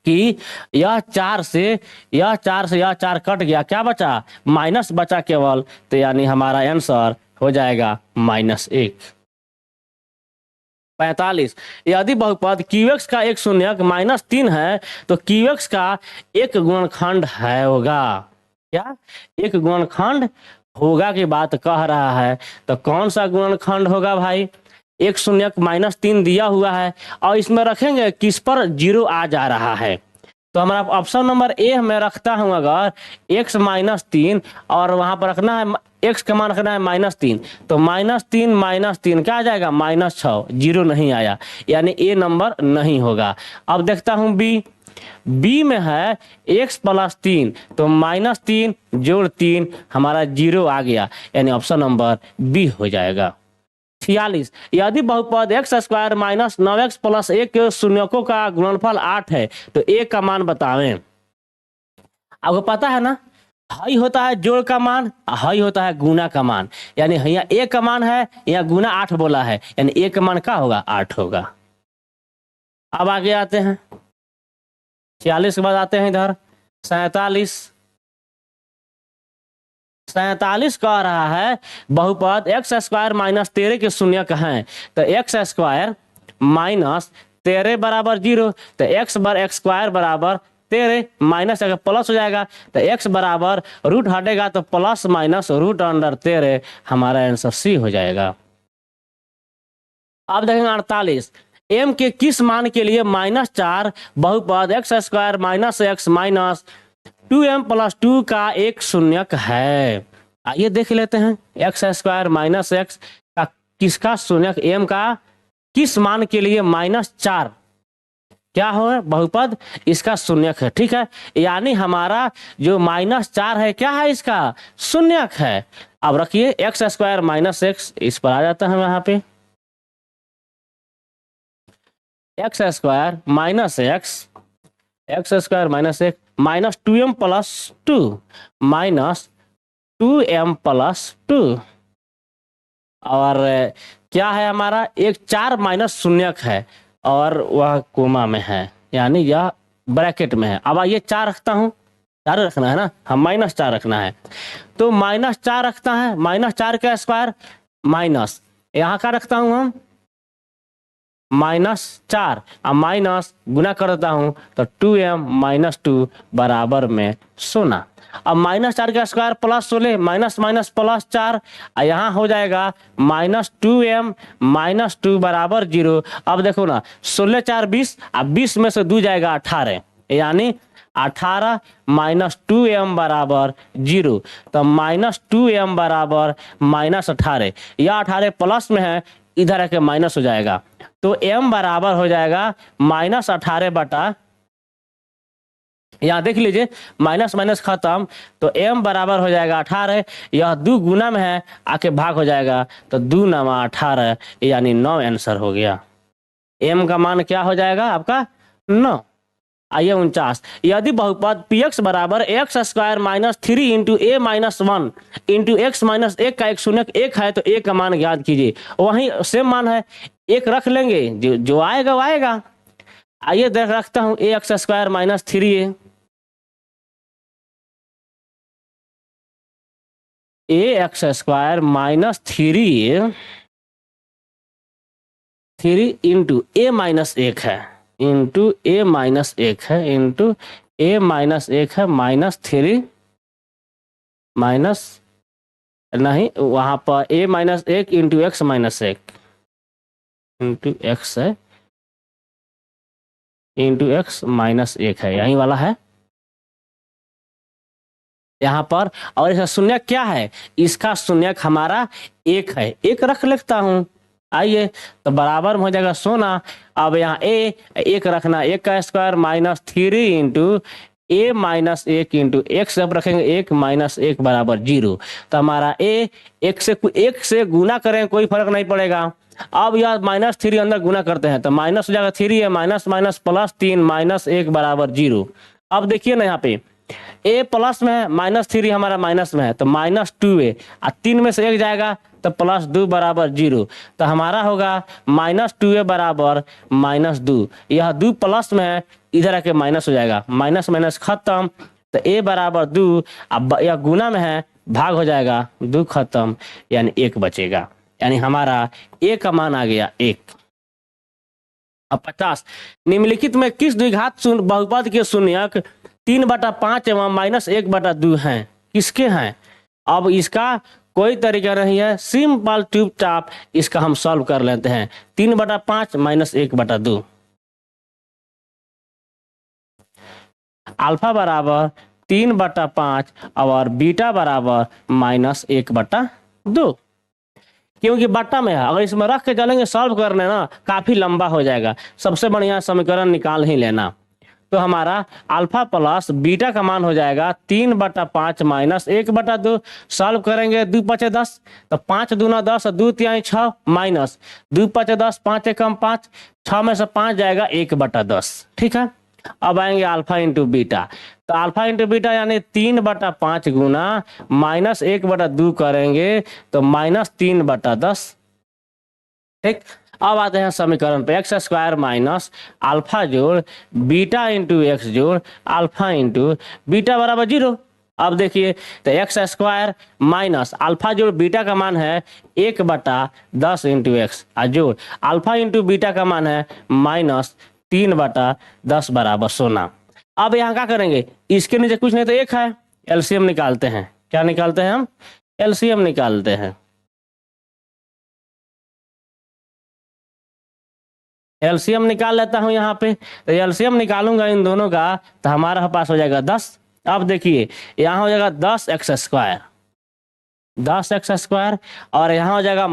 कि यह 4 से यह 4 कट गया, क्या बचा, माइनस बचा केवल, तो यानी हमारा आंसर हो जाएगा -1। 45, यदि बहुपद QX का एक शून्यक -3 है तो QX का एक गुणनखंड है होगा, क्या एक गुणनखंड होगा की बात कह रहा है, तो कौन सा गुणनखंड होगा भाई, एक शून्यक -3 दिया हुआ है और इसमें रखेंगे किस पर 0 आ जा रहा है, तो हमारा ऑप्शन नंबर ए में रखता हूं अगर x -3 और वहां पर रखना है x का मान रखना है -3, तो -3 क्या आ जाएगा -6, 0 नहीं आया, यानी ए नंबर नहीं होगा। अब देखता हूं बी में है x + 3, तो -3 जोड़ 3 हमारा 0 आ गया, यानी ऑप्शन नंबर बी हो जाएगा। 46, यदि बहुपद x स्क्वायर -9x + 1 के शून्यकों का गुणनफल 8 है तो a का मान बतावें। आपको पता है ना, हाई होता है जोड़ का मान, हाई होता है गुना का मान, यानी यहाँ a का मान है, यहाँ गुना 8 बोला है, यानी a का मान क्या होगा, 8 होगा। अब आगे आते हैं 46 के बाद आते हैं इधर 47 कह रहा है बहुपद x स्क्वायर -13 के शून्यक हैं, तो x स्क्वायर -13 बराबर 0, तो x स्क्वायर बराबर 13 माइनस अगर प्लस हो जाएगा तो x बराबर रूट हटेगा तो प्लस माइनस √13 हमारा आंसर सी हो जाएगा। अब देखेंगे 48, m के किस मान के लिए -4 बहुपद x स्क्वायर -x -2m + 2 का एक शून्यक है। आइए देख लेते हैं x स्क्वायर -x का किसका शून्यक, m का किस मान के लिए -4 क्या हो बहुपद, इसका शून्यक है। ठीक है, यानी हमारा जो -4 है क्या है, इसका शून्यक है। अब रखिए एक्स स्क्वायर माइनस एक्स, इस पर आ जाता है यहाँ पे X square minus X, X square minus एक minus 2m plus 2 minus 2m+2। और क्या है हमारा, एक 4 माइनस शून्यक है और वह कोमा में है, यानी यह ब्रैकेट में है। अब आइए 4 रखता हूँ, 4 रखना है ना, हम -4 रखना है, तो -4 रखता है, -4 का स्क्वायर माइनस यहाँ का रखता हूँ हम -4, अब माइनस गुना कर देता हूँ तो 2m-2 बराबर में 0। अब -4 का square plus 16 minus minus plus 4, यहाँ हो जाएगा -2m-2 बराबर 0। अब देखो ना 16 4 20, अब 20 में से 2 जाएगा 18, यानी 18 -2m बराबर 0। तो -2m बराबर -18, यह 18 प्लस में है, इधर आके माइनस हो जाएगा, तो m बराबर हो जाएगा -18 बटा, यहाँ देख लीजिए माइनस माइनस खत्म, तो m बराबर हो जाएगा 18, यह 2 गुना में है, आके भाग हो जाएगा, तो 2 × 18 यानी 9 आंसर हो गया। m का मान क्या हो जाएगा आपका 9। आइए 49, यदि बहुपद px बराबर एक्स स्क्वायर माइनस 3 इंटू ए माइनस 1 इंटू एक्स माइनस 1 का एक शून्यक 1 है, तो ए का मान ज्ञात कीजिए। वहीं सेम मान है, एक रख लेंगे, जो आएगा वो आएगा। आइए देख रखता हूँ ए एक्स स्क्वायर माइनस 3a, ए एक्स स्क्वायर माइनस 3 इंटू ए माइनस 1 है, इंटू ए माइनस 1 है, इंटू ए माइनस 1 है, -3 माइनस नहीं, वहां पर a -1 into x minus 1 into x है, इंटू एक्स माइनस 1 है, यही वाला है यहाँ पर। और इसका शून्यक क्या है, इसका शून्यक हमारा 1 है, 1 रख लेता हूँ। आइए तो बराबर में हो जाएगा 16। अब यहाँ a 1 रखना, 1 का square -3 into a -1 into x, जब रखेंगे 1 -1 बराबर 0, तो हमारा a 1 से गुना करें कोई फर्क नहीं पड़ेगा। अब यह -3 अंदर गुना करते हैं तो माइनस हो जाएगा, 3 है माइनस माइनस प्लस 3 -1 बराबर 0। अब देखिए ना यहाँ पे a प्लस में है, -3 हमारा माइनस में है, तो -2a, 3 में से 1 जाएगा तो +2 बराबर 0, तो हमारा होगा -2a बराबर -2। यह 2 प्लस में है, इधर आके माइनस हो जाएगा, माइनस माइनस खत्म, तो a बराबर 2। अब यह गुना में है, भाग हो जाएगा, 2 खत्म, यानी 1 बचेगा, यानी हमारा a का मान आ गया 1। अब 50, निम्नलिखित में किस द्विघात बहुपद के शून्यक 3/5 एवं -1/2 हैं, किसके हैं? अब इसका कोई तरीका नहीं है, सिंपल ट्यूब टाप इसका हम सॉल्व कर लेते हैं। 3/5 -1/2, अल्फा बराबर 3/5 और बीटा बराबर -1/2, क्योंकि बट्टा में है। अगर इसमें रख के चलेंगे सॉल्व करने ना, काफी लंबा हो जाएगा, सबसे बढ़िया समीकरण निकाल ही लेना। तो हमारा अल्फा प्लस बीटा का मान हो जाएगा 3/5 -1/2। सॉल्व करेंगे 2 × 5 = 10, तो 5 दूना 10, 2 × 3 = 6 माइनस 2 × 5 = 10, 5 × 1 = 5, 6 में से 5 जाएगा 1/10। ठीक है, अब आएंगे अल्फा इंटू बीटा, तो अल्फा इंटू बीटा यानी 3/5 गुना -1/2 करेंगे तो -3/10। ठीक, अब आते हैं समीकरण पे, एक्स स्क्वायर माइनस अल्फा जोड़ बीटा इंटू एक्स जोड़ अल्फा इंटू बीटा बराबर 0। अब देखिए तो एक्स स्क्वायर माइनस अल्फा जोड़ बीटा का मान है 1/10 इंटू एक्स, जोड़ अल्फा इंटू बीटा का मान है -3/10 बराबर 0। अब यहाँ क्या करेंगे, इसके नीचे कुछ नहीं तो 1 है, एलसीएम निकालते हैं। क्या निकालते हैं हम, एलसीएम निकालते हैं। एलसीएम निकाल लेता हूं यहाँ पे, तो एलसीएम निकालूंगा इन दोनों का, तो हमारा पास हो जाएगा 10। अब देखिए यहाँ हो जाएगा 10x स्क्वायर, 10x स्क्वायर, और यहाँ हो जाएगा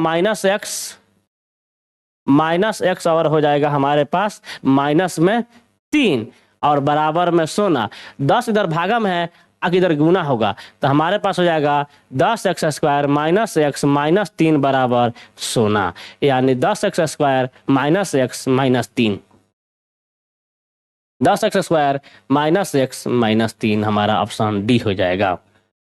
-x और हो जाएगा हमारे पास माइनस में 3 और बराबर में सोना। 10 इधर भागम है, आगे इधर गुना होगा, तो हमारे पास हो जाएगा 10x² माइनस x माइनस 3 बराबर सोना, यानी 10x² minus x minus 3, 10x² minus x minus 3 हमारा ऑप्शन डी हो जाएगा।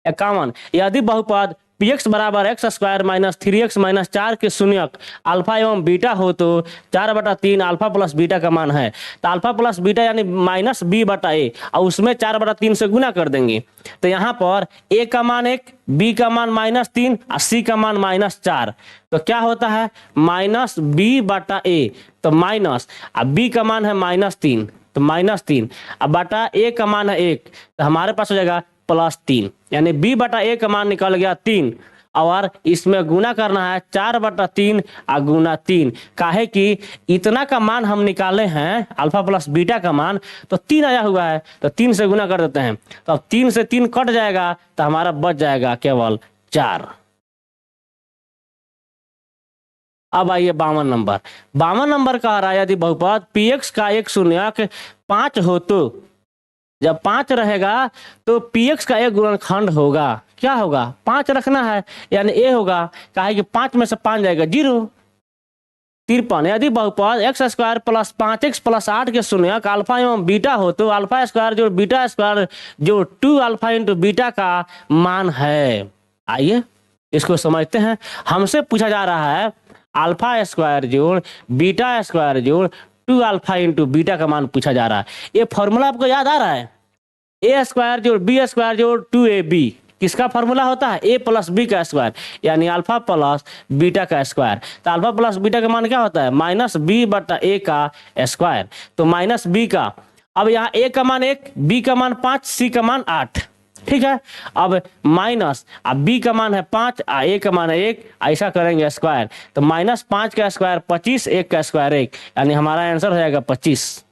51 यदि बहुपद px बराबर x² माइनस 3x माइनस 4 के शून्यक अल्फा एवं बीटा हो तो 4/3 अल्फा प्लस बीटा का मान है। तो अल्फा प्लस बीटा यानी माइनस b/a और उसमें 4/3 से गुना कर देंगे, तो यहाँ पर a का मान 1, b का मान -3 और c का मान -4, तो क्या होता है माइनस b/a, तो माइनस, अब b का मान है -3 तो -3, अब बटा a का मान है 1, तो हमारे पास हो जाएगा +3, यानी b/a का मान निकल गया 3 और इसमें गुना करना है 4/3 और गुना 3, काहे कि इतना का मान हम निकाले हैं अल्फा प्लस बीटा का मान, तो 3 आया हुआ है, तो 3 से गुना कर देते हैं, तो अब 3 से 3 कट जाएगा, तो हमारा बच जाएगा केवल 4। अब आइए 52 नंबर कह रहा है यदि बहुपद px का एक शून्यक 5 हो तो जब 5 रहेगा तो px का एक गुणनखंड होगा, क्या होगा 5 रखना है, यानी a होगा, काहे कि 5 में से 5 जाएगा 0। 53 यदि बहुपद x² प्लस 5x प्लस 8 के शून्यक अल्फा एवं बीटा हो तो अल्फा स्क्वायर जो बीटा स्क्वायर जो 2 अल्फा इंटू बीटा का मान है। आइए इसको समझते हैं। हमसे पूछा जा रहा है अल्फा स्क्वायर जोड़ बीटा स्क्वायर जोड़ 2 अल्फा इंटू बीटा का मान पूछा जा रहा है। ये फॉर्मूला आपको याद आ रहा है, a² जोड़ b² जोड़ 2ab किसका फॉर्मूला होता है a प्लस b का स्क्वायर, यानी अल्फा प्लस बीटा का स्क्वायर। तो अल्फा प्लस बीटा का मान क्या होता है -b/a का स्क्वायर, तो माइनस b का, अब यहाँ a का मान 1, b का मान 5, c का मान 8, ठीक है। अब माइनस, अब b का मान है 5, a का मान है 1, ऐसा करेंगे स्क्वायर, तो -5 का स्क्वायर 25, 1 का स्क्वायर 1, यानी हमारा आंसर हो जाएगा 25।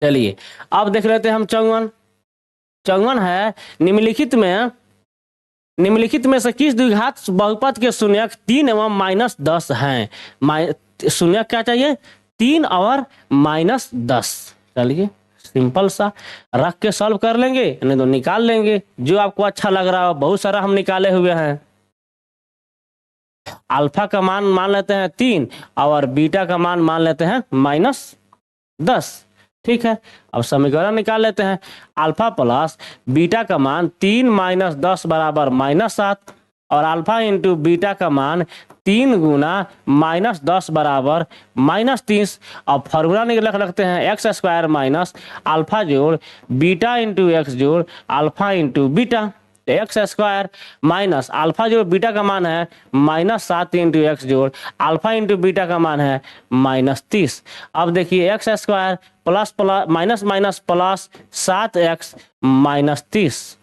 चलिए अब देख लेते हैं हम 54 है निम्नलिखित में से किस द्विघात बहुपद के शून्यक 3 एवं -10 हैं। शून्यक क्या चाहिए 3 और -10। चलिए सिंपल सा रख के सॉल्व कर लेंगे, नहीं तो निकाल लेंगे जो आपको अच्छा लग रहा हो, बहुत सारा हम निकाले हुए हैं। अल्फा का मान लेते हैं 3 और बीटा का मान लेते हैं -10, ठीक है। अब समीकरण निकाल लेते हैं, अल्फा प्लस बीटा का मान 3 - 10 बराबर -7 और अल्फा इंटू बीटा का मान 3 गुना -10 बराबर -30। अब फॉर्मूला निकल रखते हैं x² माइनस अल्फा जोड़ बीटा इंटू एक्स जोड़ alpha into beta, x² minus alpha जो बीटा का मान है -7 इंटू एक्स जोड़ अल्फा इंटू बीटा का मान है -30। अब देखिए x² plus plus minus minus plus 7x -30,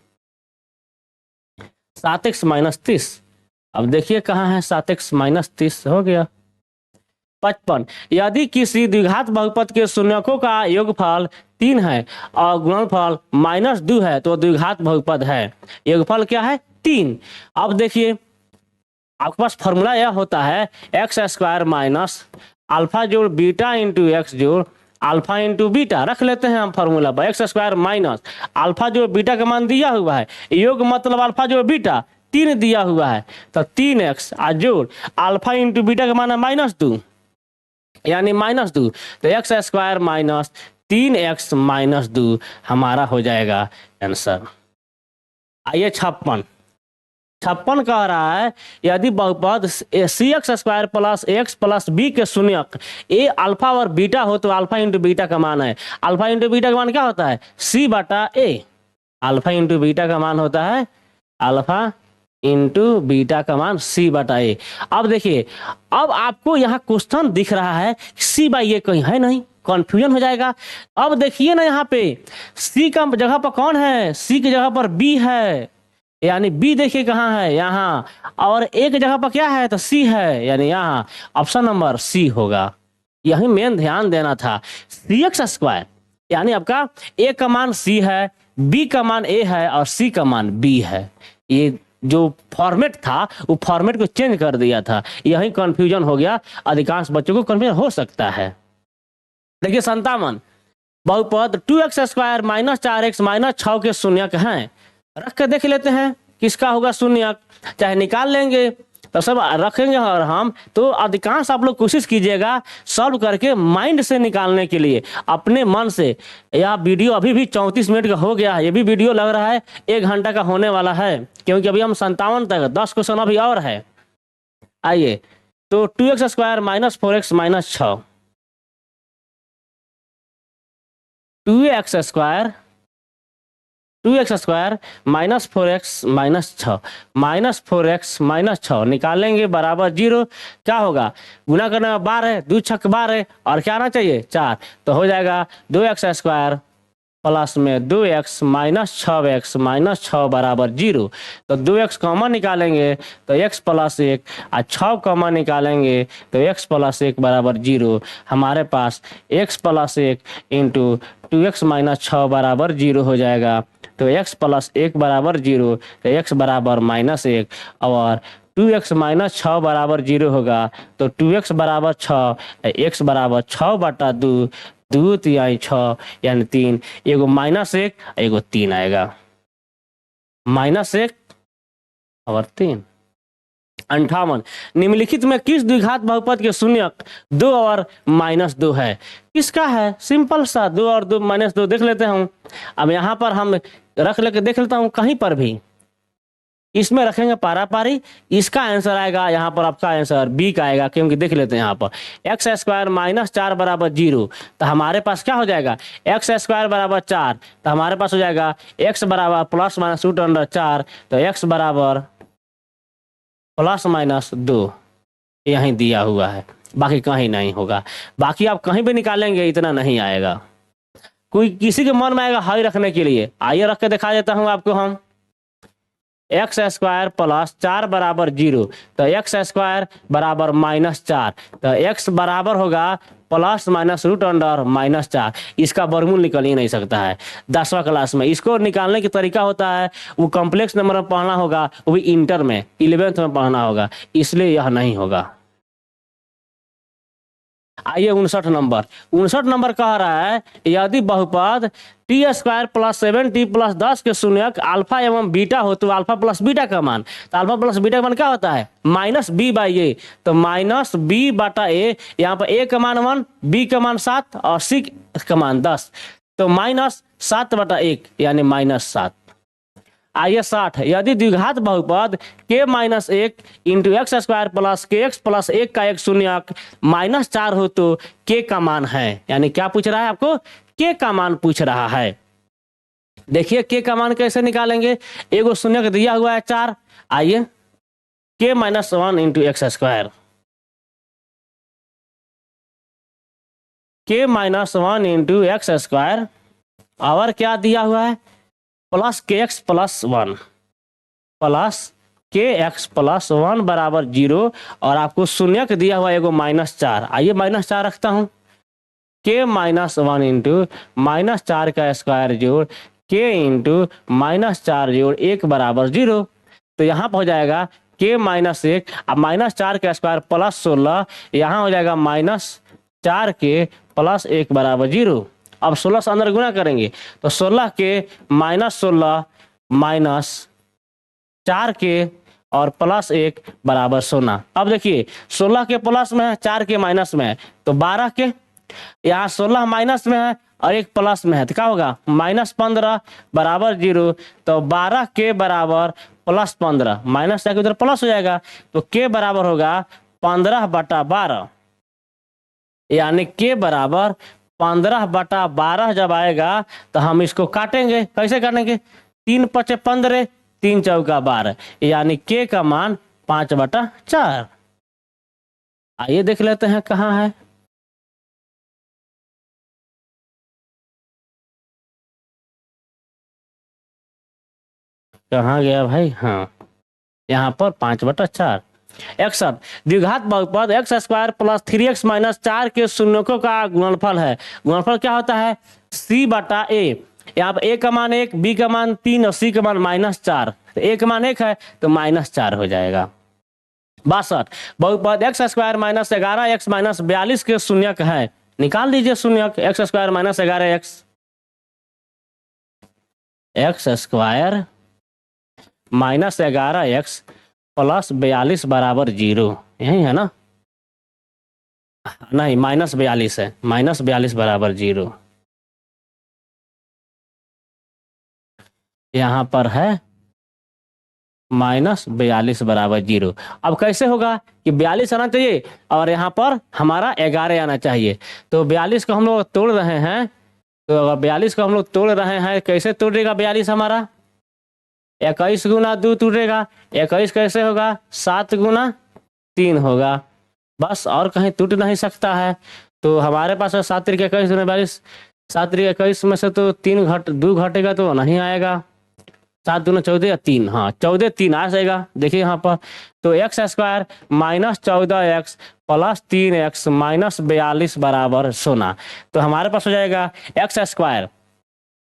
7x -30। अब देखिए कहाँ है 7x -30 हो गया। 55 यदि किसी द्विघात बहुपद के शून्यकों का योगफल 3 है और गुणनफल -2 है तो द्विघात बहुपद है। योगफल क्या है 3। अब देखिए आपके पास फॉर्मूला यह होता है x² माइनस अल्फा जोड़ बीटा इंटू एक्स जोड़ अल्फा इंटू बीटा, रख लेते हैं हम फॉर्मूला पर x² माइनस अल्फा जो बीटा का मान दिया हुआ है, योग मतलब अल्फा जो बीटा 3 दिया हुआ है, तो 3x जोड़ अल्फा इंटू बीटा का मान है -2 यानी -2, तो x² माइनस 3x -2 हमारा हो जाएगा आंसर। आइए 56 कह रहा है यदि बहुपद cx² plus x plus b के शून्यक a अल्फा और बीटा हो तो अल्फा इंटू बीटा का मान है। अल्फा इंटू बीटा का मान क्या होता है c/a, अल्फा इंटू बीटा का मान होता है अल्फा इंटू बीटा का मान c/a। अब देखिए अब आपको यहाँ क्वेश्चन दिख रहा है c/a कहीं है नहीं, कंफ्यूजन हो जाएगा। अब देखिए ना यहाँ पे c का जगह पर कौन है, c की जगह पर b है, यानी b देखिए कहाँ है यहाँ, और a की जगह पर क्या है तो c है, यानी यहाँ ऑप्शन नंबर c होगा। यही मेन ध्यान देना था। cx² यानी आपका a का मान c है, b का मान a है और c का मान b है। ये जो फॉर्मेट था वो फॉर्मेट को चेंज कर दिया था, यही कंफ्यूजन हो गया। अधिकांश बच्चों को कंफ्यूजन हो सकता है। देखिए 57 बहुपद 2x² माइनस 4x माइनस 6 के शून्यक हैं। रख के देख लेते हैं किसका होगा शून्यक, चाहे निकाल लेंगे तो सब रखेंगे। और हम तो अधिकांश आप लोग कोशिश कीजिएगा सॉल्व करके माइंड से निकालने के लिए अपने मन से। यह वीडियो अभी भी 34 मिनट का हो गया है, ये भी वीडियो लग रहा है 1 घंटा का होने वाला है, क्योंकि अभी हम 57 तक 10 क्वेश्चन अभी और है। आइए तो 2x² minus 4x minus 6, 2x² minus 4x minus 6 minus 4x minus 6 निकालेंगे बराबर 0। क्या होगा, गुना करने में 12, 2 छक 12 और क्या आना चाहिए 4, तो हो जाएगा 2x² प्लस में 2x माइनस 6x माइनस 6 बराबर 0। तो 2x कॉमन निकालेंगे तो x प्लस 1 और 6 कॉमन निकालेंगे तो x प्लस 1 बराबर 0। हमारे पास x plus 1 into 2x minus 6 बराबर 0 हो जाएगा। तो x प्लस 1 बराबर 0, तो x बराबर माइनस 1 और 2x माइनस 6 बराबर 0 होगा। तो 2x बराबर 6, x बराबर 6 बटा 2, 2 तिहाई 6 यानी 3, एगो माइनस 1 एगो 3 आएगा, माइनस 1 और 3। 58 निम्नलिखित में किस द्विघात बहुपद के शून्यक 2 और माइनस 2 है। किसका है, सिंपल सा 2 और 2 माइनस 2 देख लेते हैं। अब यहाँ पर हम रख लेके देख लेता हूँ, कहीं पर भी इसमें रखेंगे पारा पारी, इसका आंसर आएगा यहाँ पर आपका आंसर बी का आएगा, क्योंकि देख लेते हैं यहाँ पर x² माइनस 4 बराबर 0, तो हमारे पास क्या हो जाएगा x² बराबर 4, तो हमारे पास हो जाएगा x बराबर प्लस माइनस रूट अंडर 4, तो x बराबर प्लस माइनस 2 यहीं दिया हुआ है, बाकी कहीं नहीं होगा। बाकी आप कहीं भी निकालेंगे इतना नहीं आएगा, कोई किसी के मन में आएगा हाई रखने के लिए। आइए रख के दिखा देता हूँ आपको हम। x² प्लस 4 बराबर 0, तो x² बराबर माइनस 4, तो x बराबर होगा plus minus root under minus 4। इसका वर्गमूल निकल ही नहीं सकता है 10वां क्लास में। इसको निकालने की तरीका होता है वो कॉम्प्लेक्स नंबर में पढ़ना होगा, वो भी इंटर में 11th में पढ़ना होगा, इसलिए यह नहीं होगा। आइए 59 नंबर कह रहा है यदि बहुपद t² प्लस 7t प्लस 10 के शून्यक अल्फा एवं बीटा हो तो अल्फा प्लस बीटा का मान, तो अल्फा प्लस बीटा का मान क्या होता है माइनस बी बाई ए, तो माइनस बी बटा ए, यहाँ पर ए का मान 1, बी का मान 7 और सी का मान 10, तो माइनस 7 बटा 1 यानी माइनस 7। आइए 60 यदि द्विघात बहुपद k minus 1 into x² plus kx plus 1 का एक शून्यक माइनस 4 हो तो k का मान है, यानी क्या पूछ रहा है आपको k का मान पूछ रहा है। देखिए k का मान कैसे निकालेंगे, एगो शून्यक दिया हुआ है 4, आइए k minus 1 into x², k minus 1 into x² और क्या दिया हुआ है plus kx plus 1 plus kx plus 1 बराबर 0 और आपको शून्यक दिया हुआ एगो माइनस 4। आइए माइनस 4 रखता हूँ, k माइनस 1 इंटू माइनस 4 का स्क्वायर जोड़ k इंटू माइनस 4 जोड़ 1 बराबर 0, तो यहाँ पर हो जाएगा k माइनस 1 अब माइनस 4 का स्क्वायर प्लस 16, यहाँ हो जाएगा माइनस 4k प्लस 1 बराबर 0। अब 16 से अंदर गुना करेंगे तो 16 के माइनस 16 माइनस 4 के और प्लस 1 बराबर 16। अब देखिए 16 के प्लस में है 4 के माइनस में है, तो 12 के यहाँ 16 माइनस में है और 1 प्लस में है, तो क्या होगा माइनस 15 बराबर 0, तो 12 के बराबर प्लस 15 माइनस जाके उधर प्लस हो जाएगा, तो के बराबर होगा 15 बटा 12, यानी के बराबर 15 बटा 12 जब आएगा तो हम इसको काटेंगे। कैसे काटेंगे 3 पचे 15, 3 चौका 12, यानी के का मान 5 बटा 4। आइए देख लेते हैं कहाँ है, कहाँ गया भाई, हाँ यहाँ पर 5 बटा 4। 61 द्विघात बहुपद x² प्लस 3x माइनस 4 के शून्यकों का गुणनफल है। गुणनफल क्या होता है c बटा a, यहाँ पर a का मान 1, b का मान 3 और c का मान माइनस 4, तो a का मान 1 है तो माइनस 4 हो जाएगा। 62 बहुपद x² माइनस 11x माइनस 42 के शून्यक है। निकाल दीजिए शून्य, x square minus 11x, x square minus 11x plus 42 बराबर 0, यही है ना? नहीं, -42 है, -42 बराबर 0, यहाँ पर है -42 बराबर 0। अब कैसे होगा कि 42 आना चाहिए और यहाँ पर हमारा 11 आना चाहिए, तो 42 को हम लोग तोड़ रहे हैं, तो अगर 42 को हम लोग तोड़ रहे हैं, कैसे तोड़ेगा 42 हमारा? 21 गुना 2 टूटेगा, 21 कैसे होगा? 7 गुना 3 होगा, बस और कहीं टूट नहीं सकता है। तो हमारे पास 7 त्रिक 21 दूना 42, 7 त्रिक 21 में से तो 2 घटेगा तो नहीं आएगा, 7 दूना 14 या 3, हाँ 14 3 आ जाएगा। देखिए यहाँ पर, तो x square -14x plus 3x minus 42 बराबर 0। तो हमारे पास हो जाएगा x square,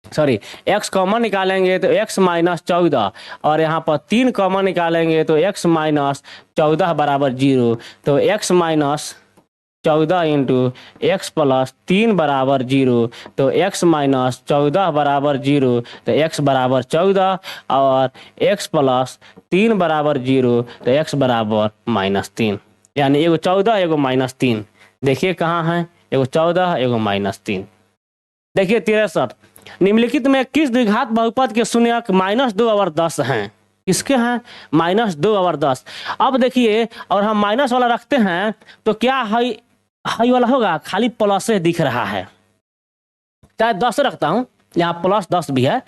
sorry x common निकालेंगे तो x -14 और यहाँ पर 3 कॉमन निकालेंगे तो x -14 बराबर 0। तो x -14 इंटू एक्स प्लस 3 बराबर 0, तो x -14 बराबर 0, तो x बराबर 14 और x प्लस 3 बराबर 0, तो x बराबर -3, यानी एगो 14 एगो -3। देखिए कहाँ है, एगो 14 एगो -3। देखिए 63, निम्नलिखित में किस द्विघात बहुपद के शून्यक -2 और 10 हैं? किसके हैं? -2 और 10। अब देखिए, और हम माइनस वाला रखते हैं तो क्या हाई हाई वाला होगा? खाली प्लस से दिख रहा है, चाहे 10 रखता हूँ, यहाँ +10 भी है,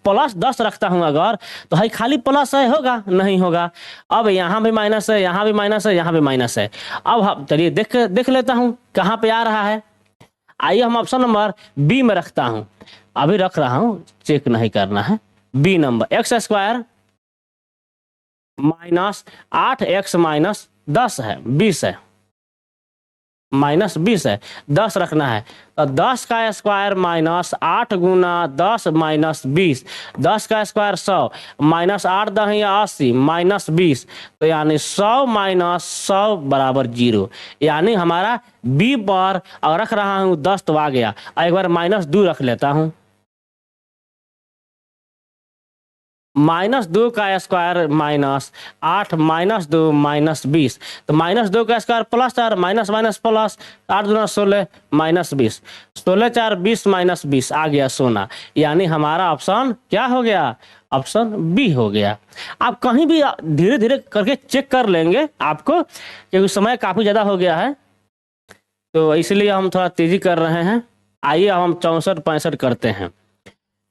+10 रखता हूँ अगर, तो हाई खाली प्लस है, होगा? नहीं होगा। अब यहाँ भी माइनस है, यहाँ भी माइनस है, यहाँ भी माइनस है। अब हम चलिए देख लेता हूँ कहाँ पे आ रहा है। आइए हम ऑप्शन नंबर बी में रखता हूँ, अभी रख रहा हूँ, चेक नहीं करना है। B number x square -8x - 10 है, 20 है, -20 है, 10 रखना है। तो 10 का स्क्वायर -8 गुना 10 -20, 10 का स्क्वायर 100, -8 10 या 80 -20, तो यानी 100 - 100 बराबर 0। यानी हमारा बी पर अगर रख रहा हूँ 10 तो आ गया, और एक बार -2 रख लेता हूँ, -2 का स्क्वायर -8 -2 -20, तो -2 का square plus 4 minus minus plus, 8 दूना 16 -20, 16 4 20 -20 आ गया 16। यानी हमारा ऑप्शन क्या हो गया? ऑप्शन बी हो गया। आप कहीं भी धीरे धीरे करके चेक कर लेंगे आपको, क्योंकि समय काफ़ी ज़्यादा हो गया है, तो इसलिए हम थोड़ा तेज़ी कर रहे हैं। आइए हम 64 65 करते हैं।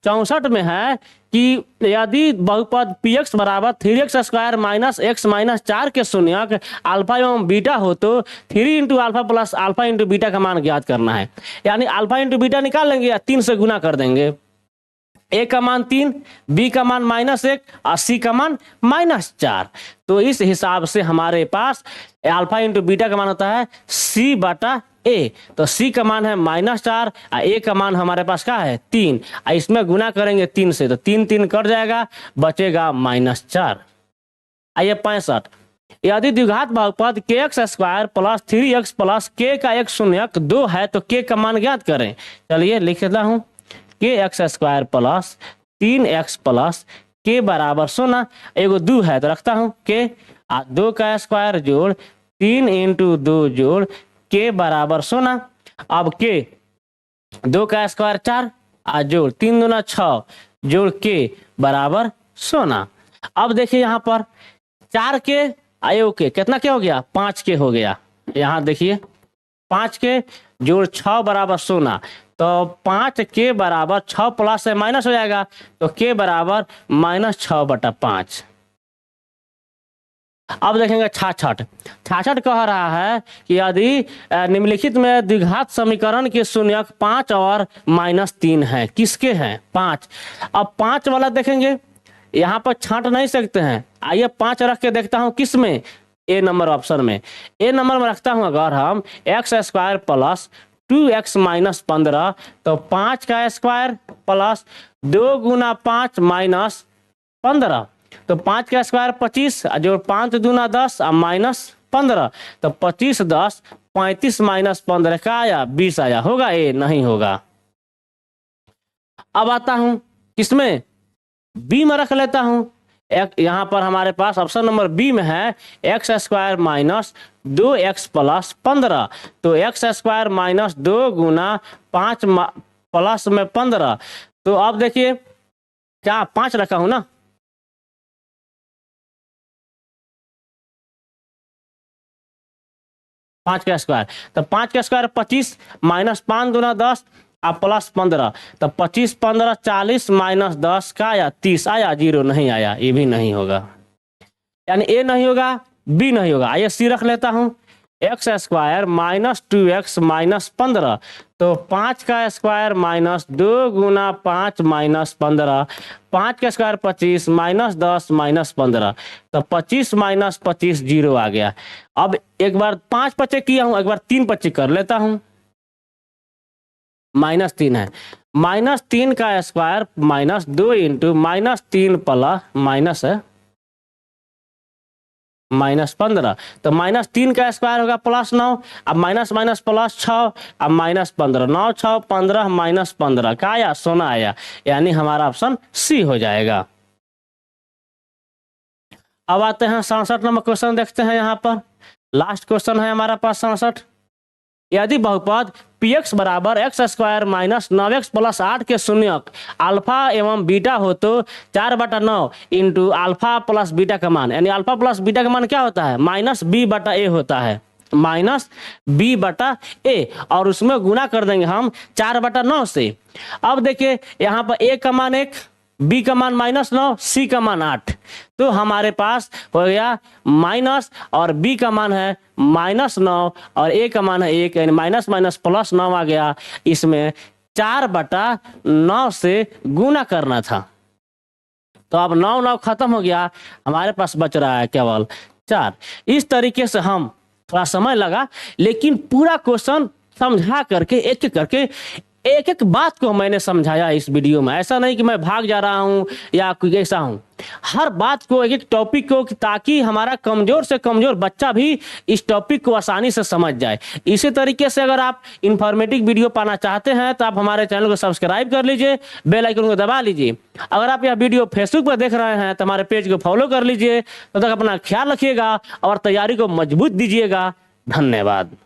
64 में है कि यदि बहुपद px बराबर 3x स्क्वायर -x -4 के शून्यक अल्फा एवं बीटा हो तो 3 into alpha plus alpha into beta का मान ज्ञात करना है। यानी अल्फा इंटू बीटा निकाल लेंगे या 3 से गुना कर देंगे। ए का मान 3, बी का मान -1 और सी का मान -4। तो इस हिसाब से हमारे पास अल्फा इंटू बीटा का मान होता है सी बटा ए। तो सी का मान है -4 और ए का मान हमारे पास क्या है? 3। इसमें गुना करेंगे 3 से, तो 3 3 कट जाएगा, बचेगा -4। आइए 65, यदि द्विघात बहुपद kx square plus 3x plus k का एक शून्यक 2 है तो k का मान ज्ञात करें। चलिए लिख देता हूँ, kx square plus 3x plus k बराबर 0, एगो 2 है तो रखता हूँ k, 2 का स्क्वायर जोड़ 3 इंटू 2 जोड़ k बराबर 0। अब k 2 का स्क्वायर 4 जोड़ 3 दूना 6 जोड़ k बराबर 0। अब देखिए यहाँ पर 4 के आयो के कितना क्या हो गया? 5 के हो गया। यहाँ देखिए 5 के जोड़ 6 बराबर 0, तो 5 के बराबर 6 प्लस से माइनस हो जाएगा, तो के बराबर -6 बटा 5। अब देखेंगे 66 कह रहा है कि यदि निम्नलिखित में द्विघात समीकरण के शून्यक 5 और -3 है, किसके हैं? 5। अब 5 वाला देखेंगे, यहाँ पर छांट नहीं सकते हैं। आइए 5 रख के देखता हूँ किस में? ए नंबर ऑप्शन में। ए नंबर में रखता हूँ अगर हम एक्स स्क्वायर प्लस 2x - 15, तो 5 का स्क्वायर प्लस 2 गुना 5 -15, तो 5 का स्क्वायर 25 जो 5 दूना 10 और 15, तो 25 10 35 माइनस 15 का आया 20 आया, होगा ए? नहीं होगा। अब आता हूं किसमें, बी में रख लेता हूं। यहां पर हमारे पास ऑप्शन नंबर बी में है x square minus 2x plus 15, तो एक्स स्क्वायर माइनस 2 गुना 5 प्लस में 15, तो अब देखिए क्या 5 रखा हूं ना, 5 का स्क्वायर, तो 5 का स्क्वायर 25 माइनस 5 गुना 10 अब प्लस 15, तो 25 15 40 माइनस 10 का आया 30 आया, 0 नहीं आया, ये भी नहीं होगा, यानी ए नहीं होगा, बी नहीं होगा। आइए सी रख लेता हूं, x square minus 2x minus 15, तो 5 का स्क्वायर माइनस 2 गुना 5 माइनस 15, 5 का स्क्वायर 25 माइनस 10 माइनस 15, तो 25 माइनस 25 0 आ गया। अब एक बार 5 पच्चे किया हूं, एक बार 3 पच्चे कर लेता हूं, -3 है, -3 का square minus 2 into -3 plus minus है -15, तो -3 का स्क्वायर होगा +9, अब माइनस माइनस प्लस 6, अब -15, 9 6 15 -15 का आया, सोना आया, यानी हमारा ऑप्शन सी हो जाएगा। अब आते हैं 67 नंबर क्वेश्चन देखते हैं, यहाँ पर लास्ट क्वेश्चन है हमारा पास 67। यदि बहुपद px बराबर x square minus 9x plus 8 के शून्यक अल्फा एवं बीटा हो तो 4/9 इंटू अल्फा प्लस बीटा का मान, यानी अल्फा प्लस बीटा का मान क्या होता है, -b/a होता है, -b/a, और उसमें गुना कर देंगे हम 4/9 से। अब देखिए यहाँ पर a का मान 1, बी का मान -9, सी का मान 8, तो हमारे पास हो गया माइनस, और बी का मान है -9 और ए का मान है 1, यानी माइनस माइनस प्लस 9 आ गया। इसमें 4/9 से गुना करना था, तो अब 9 9 खत्म हो गया, हमारे पास बच रहा है केवल 4। इस तरीके से हम, थोड़ा समय लगा लेकिन पूरा क्वेश्चन समझा करके एक एक करके एक एक बात को मैंने समझाया इस वीडियो में। ऐसा नहीं कि मैं भाग जा रहा हूं या कोई ऐसा हूं, हर बात को, एक एक टॉपिक को, ताकि हमारा कमजोर से कमजोर बच्चा भी इस टॉपिक को आसानी से समझ जाए। इसी तरीके से अगर आप इंफॉर्मेटिव वीडियो पाना चाहते हैं तो आप हमारे चैनल को सब्सक्राइब कर लीजिए, बेल आइकन को दबा लीजिए। अगर आप यह वीडियो फेसबुक पर देख रहे हैं तो हमारे पेज को फॉलो कर लीजिए। तब तक अपना ख्याल रखिएगा और तैयारी को मजबूत दीजिएगा। धन्यवाद।